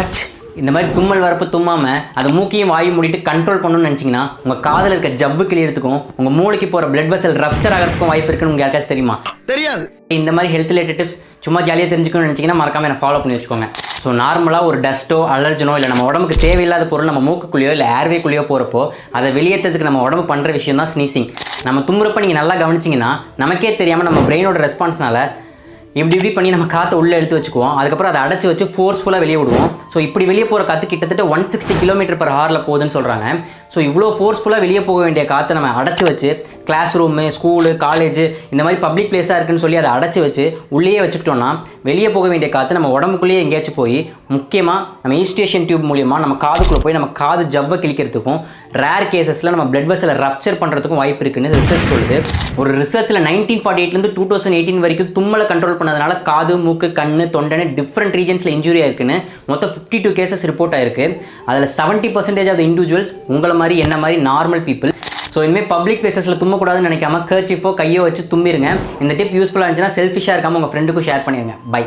H இந்த மாதிரி தும்மல் வரப்போ தும்மாமல் அதை மூக்கையும் வாயும் மூடிட்டு கண்ட்ரோல் பண்ணணும்னு நினச்சிங்கன்னா உங்கள் காதில் இருக்க ஜவ்வு கிளியறதுக்கும் உங்கள் மூளைக்கு போகிற பிளட் வெசல் ரப்சர் ஆகிறதுக்கும் வாய்ப்பு இருக்குன்னு உங்களுக்கு யாருக்காச்சும் தெரியுமா? தெரியாது. இந்த மாதிரி ஹெல்த் ரிலேட்டட் டிப்ஸ் சும்மா ஜாலியாக தெரிஞ்சுக்கணும்னு நினச்சிங்கன்னா மறக்காமல் என்ன ஃபாலோ பண்ணி வச்சுக்கோங்க. ஸோ நார்மலாக ஒரு டஸ்ட்டோ அலர்ஜனோ இல்லை நம்ம உடம்புக்கு தேவையில்லாத பொருள் நம்ம மூக்குக்குள்ளேயோ இல்லை ஏர்வேக்குள்ளேயோ போகிறப்போ அதை வெளியேற்றதுக்கு நம்ம உடம்பு பண்ணுற விஷயம் தான் ஸ்னீசிங். நம்ம தும்முறப்ப நீங்கள் நல்லா கவனிச்சிங்கன்னா நமக்கே தெரியாமல் நம்ம பிரெயினோட ரெஸ்பான்ஸ்னால இப்படி பண்ணி நம்ம காற்றை உள்ளே எடுத்து வச்சுக்குவோம். அதுக்கப்புறம் அதை அடைச்சி வச்சு ஃபோர்ஸ்ஃபுல்லாக வெளியே விடுவோம். ஸோ இப்படி வெளியே போகிற காற்று கிட்டத்தட்ட 160 km/h போகுதுன்னு சொல்கிறாங்க. ஸோ இவ்வளோ ஃபோர்ஸ்ஃபுல்லாக வெளியே போக வேண்டிய காற்றை நம்ம அடைச்சி வச்சு கிளாஸ் ரூமு, ஸ்கூலு, காலேஜ் இந்த மாதிரி பப்ளிக் பிளேஸாக இருக்குன்னு சொல்லி அதை அடைச்சி வச்சு உள்ளேயே வச்சுக்கிட்டோம்னா வெளியே போக வேண்டிய காற்று நம்ம உடம்புக்குள்ளேயே எங்கேயாச்சும் போய் முக்கியமாக நம்ம ஈஸ்டேஷன் டியூப் மூலியமாக நம்ம காதுக்குள்ளே போய் நம்ம காது ஜவ்வை கிழிக்கிறதுக்கும் ரேர் கேசஸில் நம்ம பிளட் வெசலை ரப்சர் பண்ணுறதுக்கும் வாய்ப்பு இருக்குன்னு ரிசர்ச் சொல்லுது. ஒரு ரிசர்ச்சில் 1948 2018 வரைக்கும் தும்மலை கண்ட்ரோல் பண்ணதுனால காது, மூக்கு, கண்ணு, தொண்டைன்னு டிஃப்ரெண்ட் ரீஜன்ஸில் இன்ஜுரி ஆயிருக்குன்னு மொத்தம் 52 கேசஸ் ரிப்போர்ட் ஆயிருக்கு. அதில் 70% ஆஃப் த இண்டிவிஜுவல்ஸ் உங்களை மாதிரி என்ன மாதிரி நார்மல் பீப்புள். ஸோ இனிமேல் பப்ளிக் பிளேசஸில் தும்மக்கூடாதுன்னு நினைக்காம கர்ச்சிஃபோ கையோ வச்சு தும்பிடுங்க. இந்த டிப் யூஸ்ஃபுல்லாக இருந்துச்சுன்னா செல்ஃபிஷாக இருக்காமல் உங்கள் ஃப்ரெண்டுக்கும் ஷேர் பண்ணிடுங்க. பை.